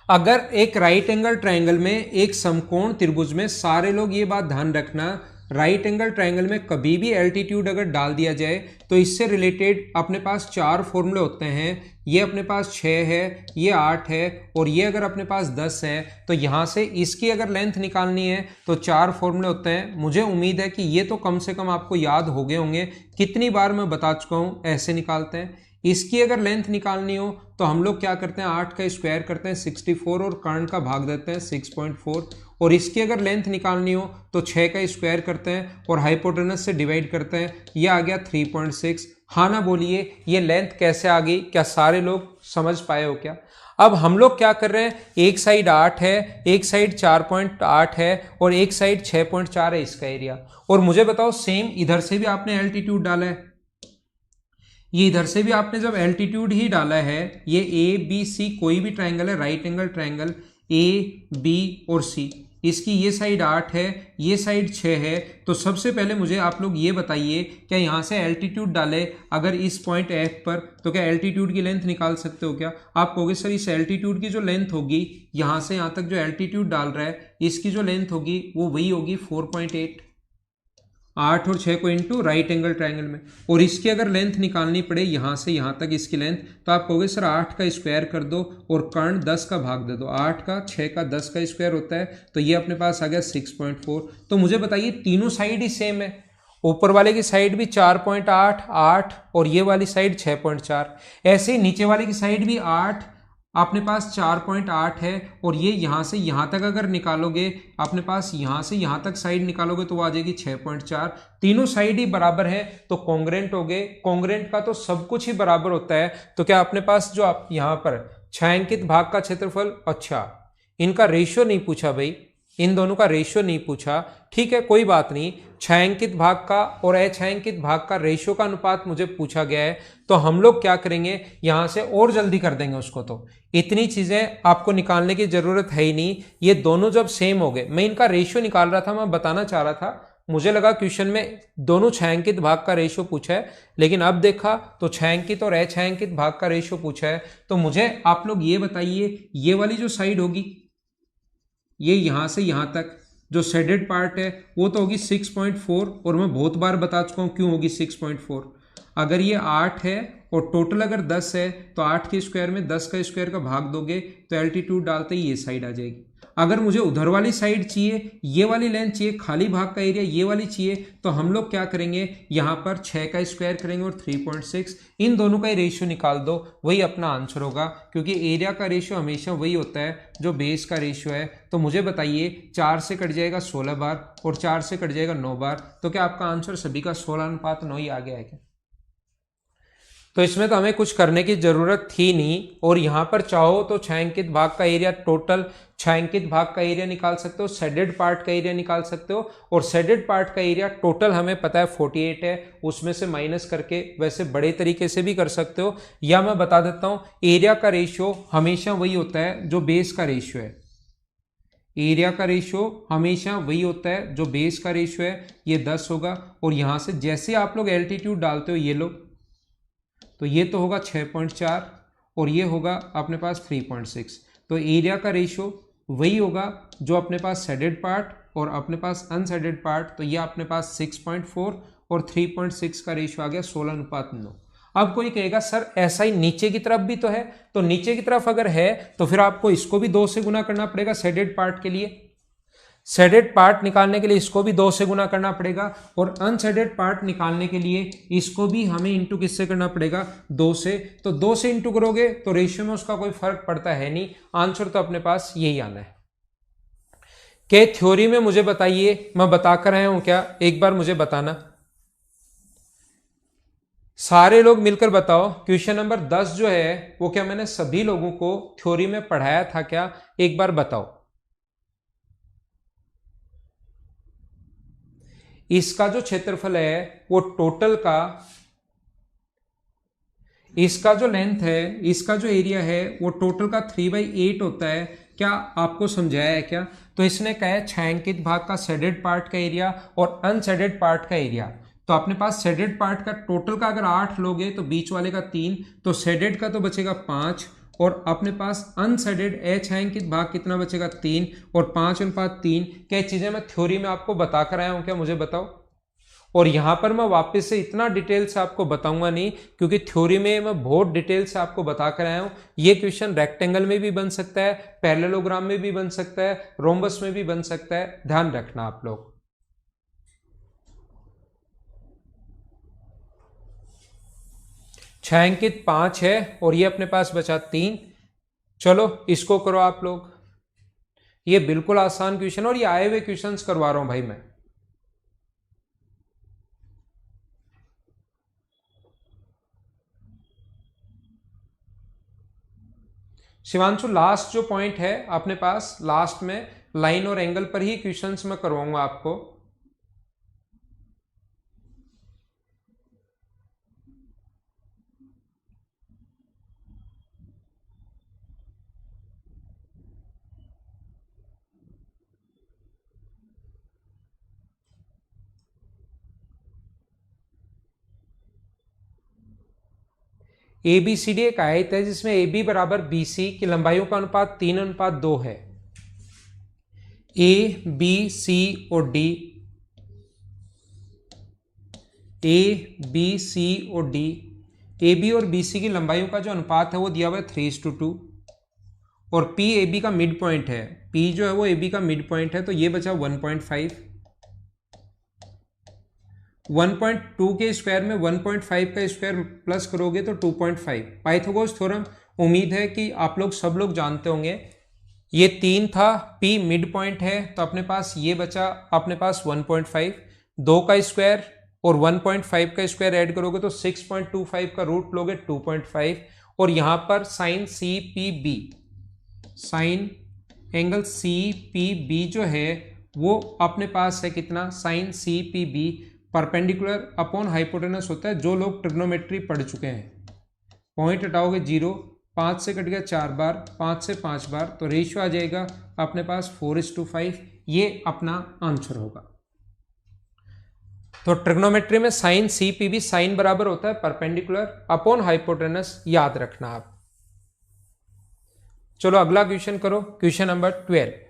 अगर एक राइट एंगल ट्राइंगल में एक समकोण त्रिभुज में, सारे लोग ये बात ध्यान रखना, राइट एंगल ट्राइंगल में कभी भी एल्टीट्यूड अगर डाल दिया जाए तो इससे रिलेटेड अपने पास 4 फॉर्मूले होते हैं। ये अपने पास 6 है, ये 8 है, और ये अगर अपने पास 10 है, तो यहां से इसकी अगर लेंथ निकालनी है तो 4 फॉर्मूले होते हैं। मुझे उम्मीद है कि ये तो कम से कम आपको याद हो गए होंगे, कितनी बार मैं बता चुका हूं ऐसे निकालते हैं। इसकी अगर लेंथ निकालनी हो तो हम लोग क्या करते हैं, 8 का स्क्वायर करते हैं 64 और कर्ण का भाग देते हैं 6.4, और इसकी अगर लेंथ निकालनी हो तो 6 का स्क्वायर करते हैं और हाइपोटेनस से डिवाइड करते हैं, ये आ गया 3.6। हाँ ना बोलिए, ये लेंथ कैसे आ गई? क्या सारे लोग समझ पाए हो क्या? अब हम लोग क्या कर रहे हैं, एक साइड 8 है, एक साइड 4.8 है, और एक साइड 6.4 है इसका एरिया। और मुझे बताओ सेम इधर से भी आपने एल्टीट्यूड डाला है, ये इधर से भी आपने जब एल्टीट्यूड ही डाला है, ये ए बी सी कोई भी ट्राइंगल है, right angle triangle A B और सी, इसकी ये साइड 8 है, ये साइड 6 है। तो सबसे पहले मुझे आप लोग ये बताइए, क्या यहाँ से एल्टीट्यूड डाले अगर इस पॉइंट एफ पर, तो क्या एल्टीट्यूड की लेंथ निकाल सकते हो क्या? आप कहोगे सर इस एल्टीट्यूड की जो लेंथ होगी यहाँ से यहाँ तक जो एल्टीट्यूड डाल रहा है इसकी जो लेंथ होगी वो वही होगी 4.8, 8 और 6 को इंटू राइट एंगल ट्राइंगल में, और इसकी अगर लेंथ निकालनी पड़े यहाँ से यहाँ तक इसकी लेंथ, तो आप कहोगे सर 8 का स्क्वायर कर दो और कर्ण 10 का भाग दे दो। 8 का 6 का 10 का स्क्वायर होता है, तो ये अपने पास आ गया 6.4। तो मुझे बताइए तीनों साइड ही सेम है, ऊपर वाले की साइड भी 4.8, 8 और ये वाली साइड 6.4, ऐसे ही नीचे वाले की साइड भी 8, अपने पास 4.8 है, और ये यहाँ से यहाँ तक अगर निकालोगे, अपने पास यहाँ से यहाँ तक साइड निकालोगे तो वो आ जाएगी 6.4। तीनों साइड ही बराबर है तो कॉन्ग्रेंट हो गए। कॉन्ग्रेंट का तो सब कुछ ही बराबर होता है, तो क्या अपने पास जो आप यहाँ पर छायांकित भाग का क्षेत्रफल, अच्छा इनका रेशियो नहीं पूछा भाई, इन दोनों का रेशियो नहीं पूछा, ठीक है कोई बात नहीं। छायांकित भाग का और अछायांकित भाग का रेशियो का अनुपात मुझे पूछा गया है, तो हम लोग क्या करेंगे, यहां से और जल्दी कर देंगे उसको। तो इतनी चीजें आपको निकालने की जरूरत है ही नहीं, ये दोनों जब सेम हो गए, मैं इनका रेशियो निकाल रहा था, मैं बताना चाह रहा था, मुझे लगा क्वेश्चन में दोनों छायांकित भाग का रेशियो पूछा है, लेकिन अब देखा तो छायांकित और अछायांकित भाग का रेशियो पूछा है। तो मुझे आप लोग ये बताइए, ये वाली जो साइड होगी, ये यहां से यहां तक जो शेडेड पार्ट है वो तो होगी 6.4, और मैं बहुत बार बता चुका हूं क्यों होगी 6.4। अगर ये 8 है और टोटल अगर 10 है तो 8 के स्क्वायर में 10 का स्क्वायर का भाग दोगे तो एल्टीट्यूड डालते ही ये साइड आ जाएगी। अगर मुझे उधर वाली साइड चाहिए, ये वाली लेंथ चाहिए, खाली भाग का एरिया ये वाली चाहिए, तो हम लोग क्या करेंगे, यहां पर 6 का स्क्वायर करेंगे और 3.6, इन दोनों का ही रेशियो निकाल दो, वही अपना आंसर होगा, क्योंकि एरिया का रेशियो हमेशा वही होता है जो बेस का रेशियो है। तो मुझे बताइए 4 से कट जाएगा 16 बार और 4 से कट जाएगा 9 बार, तो क्या आपका आंसर सभी का 16:9 ही आ गया है क्या? तो इसमें तो हमें कुछ करने की जरूरत थी नहीं, और यहां पर चाहो तो छायांकित भाग का एरिया, टोटल छायांकित भाग का एरिया निकाल सकते हो, शेडेड पार्ट का एरिया निकाल सकते हो, और शेडेड पार्ट का एरिया टोटल हमें पता है 48 है, उसमें से माइनस करके वैसे बड़े तरीके से भी कर सकते हो, या मैं बता देता हूं एरिया का रेशियो हमेशा वही होता है जो बेस का रेशियो है। एरिया का रेशियो हमेशा वही होता है जो बेस का रेशियो है, ये 10 होगा, और यहां से जैसे आप लोग एल्टीट्यूड डालते हो ये लोग, तो ये तो होगा 6.4 और ये होगा अपने पास 3.6। तो एरिया का रेशियो वही होगा जो अपने पास शेडेड पार्ट और अपने पास अनशेडेड पार्ट, तो ये अपने पास 6.4 और 3.6 का रेशियो आ गया 16:9। अब कोई कहेगा सर ऐसा ही नीचे की तरफ भी तो है, तो नीचे की तरफ अगर है तो फिर आपको इसको भी 2 से गुना करना पड़ेगा शेडेड पार्ट के लिए। शेडेड पार्ट निकालने के लिए इसको भी 2 से गुना करना पड़ेगा, और अनशेडेड पार्ट निकालने के लिए इसको भी हमें इंटू किससे करना पड़ेगा, 2 से। तो 2 से इंटू करोगे तो रेशियो में उसका कोई फर्क पड़ता है नहीं, आंसर तो अपने पास यही आना है। के थ्योरी में मुझे बताइए, मैं बता कर आया हूं क्या, एक बार मुझे बताना, सारे लोग मिलकर बताओ। क्वेश्चन नंबर 10 जो है वो क्या मैंने सभी लोगों को थ्योरी में पढ़ाया था क्या, एक बार बताओ। इसका जो क्षेत्रफल है वो टोटल का, इसका जो लेंथ है, इसका जो एरिया है वो टोटल का 3/8 होता है, क्या आपको समझाया है क्या? तो इसने कहा है छायांकित भाग का शेडेड पार्ट का एरिया और अनशेडेड पार्ट का एरिया। तो अपने पास शेडेड पार्ट का टोटल का अगर 8 लोगे तो बीच वाले का 3, तो शेडेड का तो बचेगा 5, और अपने पास अनशेडेड अछायांकित भाग कितना बचेगा 3, और 5:3। क्या चीजें मैं थ्योरी में आपको बता कर आया हूं क्या, मुझे बताओ। और यहां पर मैं वापस से इतना डिटेल से आपको बताऊंगा नहीं, क्योंकि थ्योरी में मैं बहुत डिटेल से आपको बता कर आया हूं। ये क्वेश्चन रेक्टेंगल में भी बन सकता है, पैरेललोग्राम में भी बन सकता है, रोम्बस में भी बन सकता है, ध्यान रखना आप लोग। छायांकित 5 है और ये अपने पास बचा 3। चलो इसको करो आप लोग, ये बिल्कुल आसान क्वेश्चन, और ये आए हुए क्वेश्चंस करवा रहा हूं भाई मैं। शिवांशु लास्ट जो पॉइंट है अपने पास, लास्ट में लाइन और एंगल पर ही क्वेश्चंस मैं करवाऊंगा आपको। ए बी सी डी एक आयत है जिसमें ए बी बराबर बी सी की लंबाइयों का अनुपात 3:2 है। ए बी सी और डी, ए बी सी और डी, ए बी और बी सी की लंबाइयों का जो अनुपात है वो दिया हुआ है 3:2, और पी ए बी का मिड पॉइंट है, पी जो है वो ए बी का मिड पॉइंट है, तो ये बचा 1.5। 1.2 के स्क्वायर में 1.5 का स्क्वायर प्लस करोगे तो 2.5। पाइथागोरस थ्योरम उम्मीद है कि आप लोग सब लोग जानते होंगे। ये 3 था, P मिड पॉइंट है, तो अपने पास ये बचा अपने पास 1.5, 2 का स्क्वायर और 1.5 का स्क्वायर ऐड करोगे तो 6.25 का रूट लोगे 2.5, और यहां पर sine C P B, sine angle C P B जो है वो अपने पास है कितना, sine C P B perpendicular upon hypotenuse होता है। जो लोग ट्रिग्नोमेट्री पढ़ चुके हैं, पॉइंट हटाओगे 0, 5 से कट गया 4 बार, 5 से 5 बार, तो रेशियो आ जाएगा अपने पास 4:5। ये अपना आंसर होगा। तो ट्रिग्नोमेट्री में sine C P B sine बराबर होता है परपेंडिकुलर अपॉन हाइपोटेनस, याद रखना आप। चलो अगला क्वेश्चन करो, क्वेश्चन नंबर 12।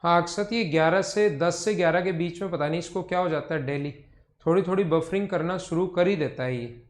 हाँ अक्सर ये 11 से 10 से 11 के बीच में पता नहीं इसको क्या हो जाता है, डेली थोड़ी थोड़ी बफरिंग करना शुरू कर ही देता है ये।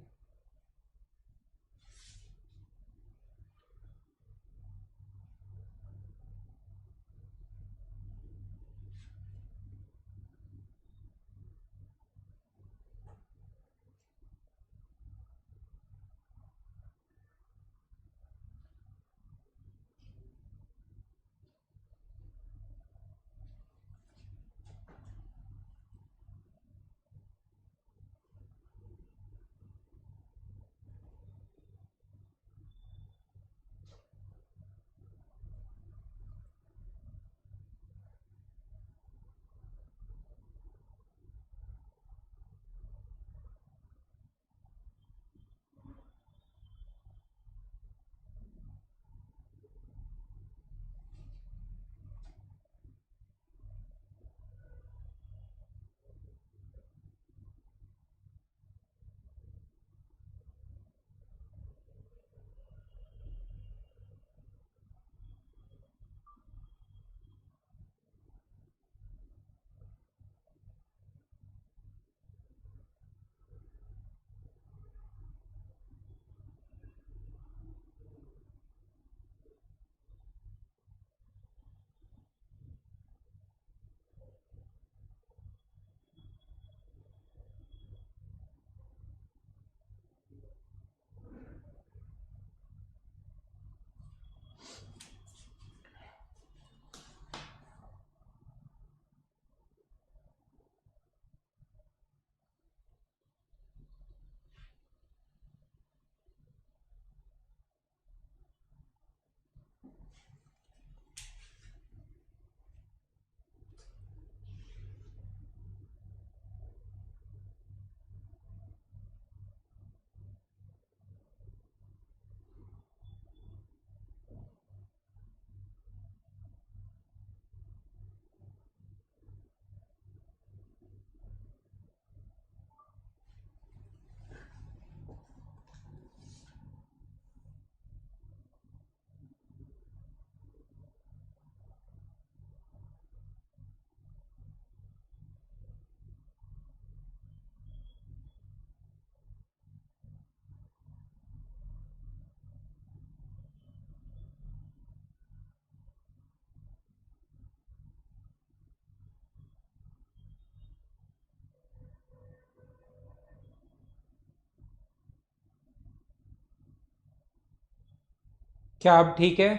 क्या आप ठीक है?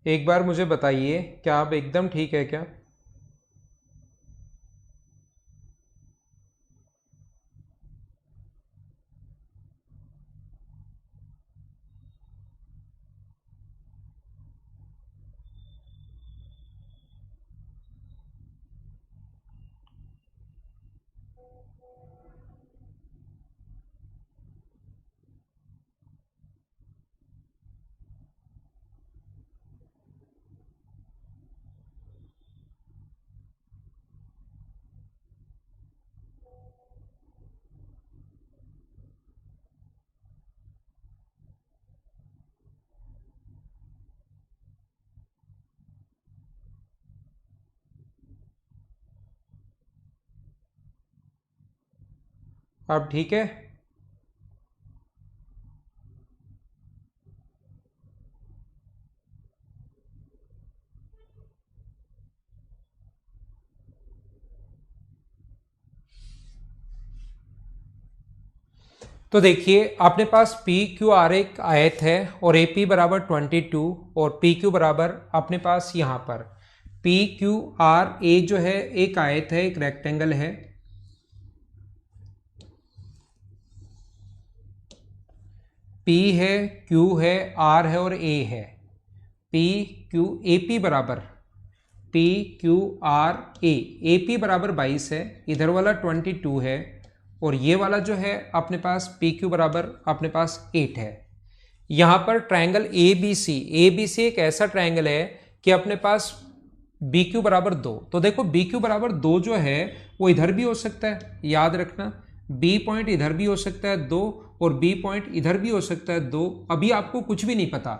एक बार मुझे बताइए, क्या आप एकदम ठीक है क्या? आप ठीक है? तो देखिए अपने पास पी क्यू आर एक आयत है और ए पी बराबर 22 और पी क्यू बराबर अपने पास यहाँ पर पी क्यू आर ए जो है एक आयत है, एक रेक्टेंगल है। P है, Q है, R है और A है। P Q ए पी बराबर P Q R A, A P बराबर 22 है, इधर वाला 22 है और ये वाला जो है अपने पास पी क्यू बराबर अपने पास 8 है। यहाँ पर ट्रायंगल ए बी सी एक ऐसा ट्रायंगल है कि अपने पास बी क्यू बराबर 2। तो देखो बी क्यू बराबर 2 जो है वो इधर भी हो सकता है, याद रखना बी पॉइंट इधर भी हो सकता है 2 और बी पॉइंट इधर भी हो सकता है 2। अभी आपको कुछ भी नहीं पता,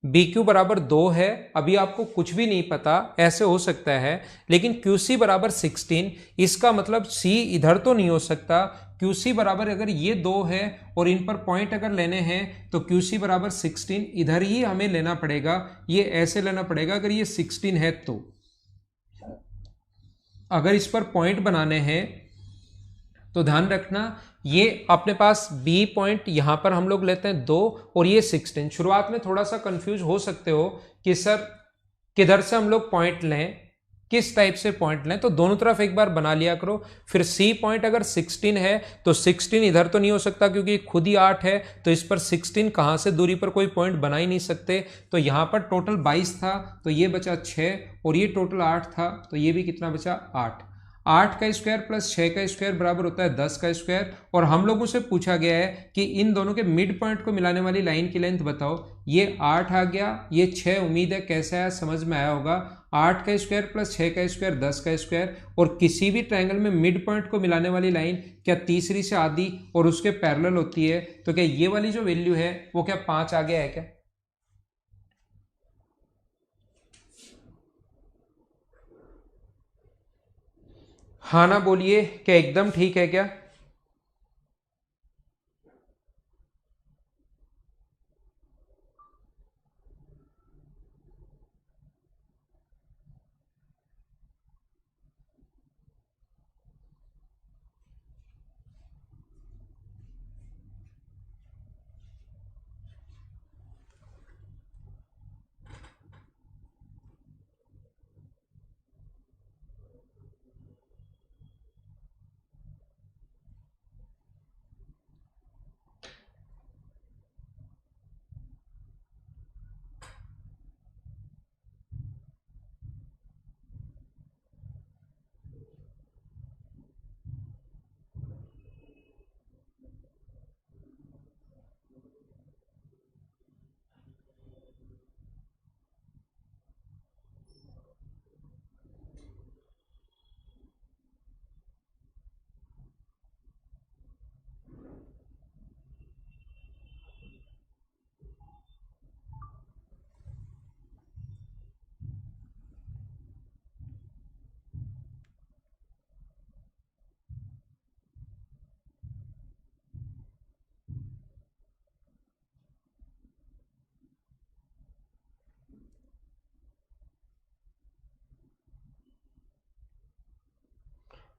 बी क्यू बराबर 2 है, अभी आपको कुछ भी नहीं पता, ऐसे हो सकता है। लेकिन क्यू सी बराबर 16, इसका मतलब सी इधर तो नहीं हो सकता। क्यू सी बराबर अगर ये 2 है और इन पर पॉइंट अगर लेने हैं तो क्यू सी बराबर 16 इधर ही हमें लेना पड़ेगा, ये ऐसे लेना पड़ेगा अगर ये 16 है तो। अगर इस पर पॉइंट बनाने हैं तो ध्यान रखना ये अपने पास B पॉइंट यहां पर हम लोग लेते हैं 2 और ये 16। शुरुआत में थोड़ा सा कंफ्यूज हो सकते हो कि सर किधर से हम लोग पॉइंट लें, किस टाइप से पॉइंट लें, तो दोनों तरफ एक बार बना लिया करो। फिर C पॉइंट अगर 16 है तो 16 इधर तो नहीं हो सकता क्योंकि खुद ही 8 है, तो इस पर 16 कहां से दूरी पर कोई पॉइंट बना ही नहीं सकते। तो यहां पर टोटल 22 था तो ये बचा 6 और ये टोटल 8 था तो ये भी कितना बचा 8। 8 का स्क्वायर प्लस 6 का स्क्वायर बराबर होता है 10 का स्क्वायर। और हम लोगों से पूछा गया है कि इन दोनों के मिड पॉइंट को मिलाने वाली लाइन की लेंथ बताओ। ये 8 आ गया, ये 6, उम्मीद है कैसे आया समझ में आया होगा। 8 का स्क्वायर प्लस 6 का स्क्वायर 10 का स्क्वायर। और किसी भी ट्रायंगल में मिड पॉइंट को मिलाने वाली लाइन क्या तीसरी से आधी और उसके पैरेलल होती है, तो क्या ये वाली जो वैल्यू है वो क्या 5 आ गया है क्या? हाँ ना बोलिए, क्या एकदम ठीक है क्या?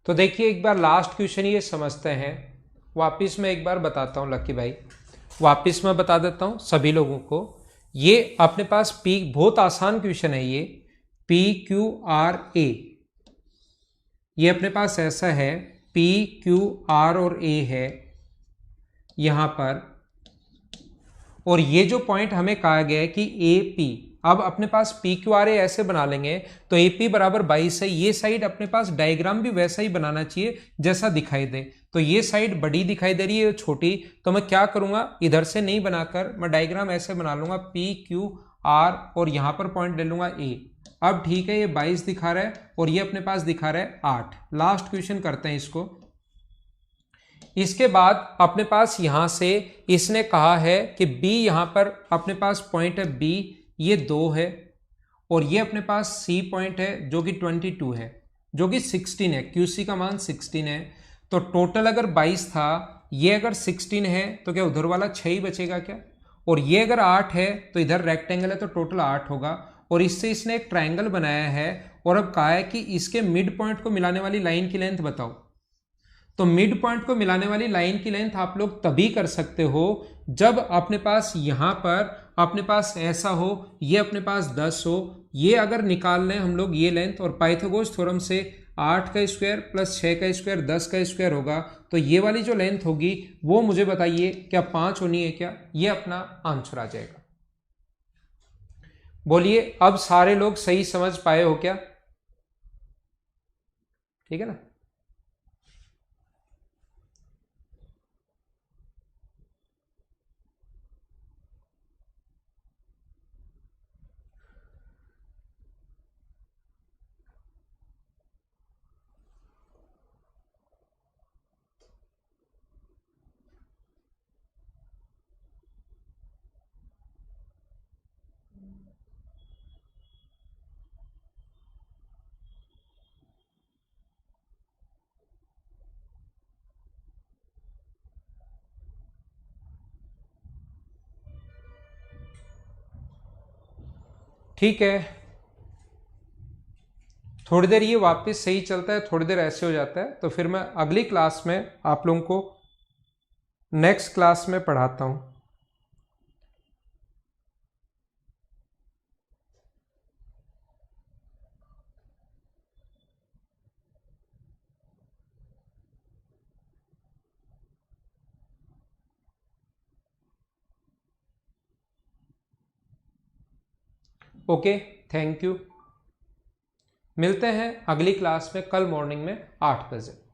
तो देखिए एक बार लास्ट क्वेश्चन ये समझते हैं, वापिस मैं एक बार बताता हूँ लक्की भाई, वापिस मैं बता देता हूँ सभी लोगों को। ये अपने पास पी, बहुत आसान क्वेश्चन है ये, पी क्यू आर ए, ये अपने पास ऐसा है पी क्यू आर और ए है यहां पर। और ये जो पॉइंट हमें कहा गया है कि ए पी, अब अपने पास पी क्यू आर ए ऐसे बना लेंगे तो ए पी बराबर 22 है। ये साइड अपने पास डायग्राम भी वैसा ही बनाना चाहिए जैसा दिखाई दे। तो ये साइड बड़ी दिखाई दे रही है, छोटी, तो मैं क्या करूंगा इधर से नहीं बनाकर मैं डायग्राम ऐसे बना लूंगा पी क्यू आर और यहां पर पॉइंट ले लूंगा ए। अब ठीक है ये 22 दिखा रहा है और ये अपने पास दिखा रहा है 8। लास्ट क्वेश्चन करते हैं इसको। इसके बाद अपने पास यहां से इसने कहा है कि B यहां पर अपने पास पॉइंट है B, ये 2 है और ये अपने पास C पॉइंट है जो कि 22 है, जो कि 16 है, QC का मान 16 है। तो टोटल अगर 22 था, ये अगर 16 है तो क्या उधर वाला 6 ही बचेगा क्या? और ये अगर 8 है तो इधर रेक्टेंगल है तो टोटल 8 होगा। और इससे इसने एक ट्रायंगल बनाया है और अब कहा है कि इसके मिड पॉइंट को मिलाने वाली लाइन की लेंथ बताओ। तो मिड पॉइंट को मिलाने वाली लाइन की लेंथ आप लोग तभी कर सकते हो जब अपने पास यहां पर अपने पास ऐसा हो, ये अपने पास 10 हो, ये अगर निकाल लें हम लोग ये लेंथ, और पाइथागोरस थ्योरम से 8 का स्क्वायर प्लस 6 का स्क्वायर 10 का स्क्वायर होगा, तो ये वाली जो लेंथ होगी वो मुझे बताइए क्या 5 होनी है क्या? ये अपना आंसर आ जाएगा। बोलिए अब सारे लोग सही समझ पाए हो क्या? ठीक है ना? ठीक है, थोड़ी देर ये वापस सही चलता है, थोड़ी देर ऐसे हो जाता है, तो फिर मैं अगली क्लास में आप लोगों को नेक्स्ट क्लास में पढ़ाता हूं। Okay, thank you. मिलते हैं अगली क्लास में कल मॉर्निंग में 8 बजे।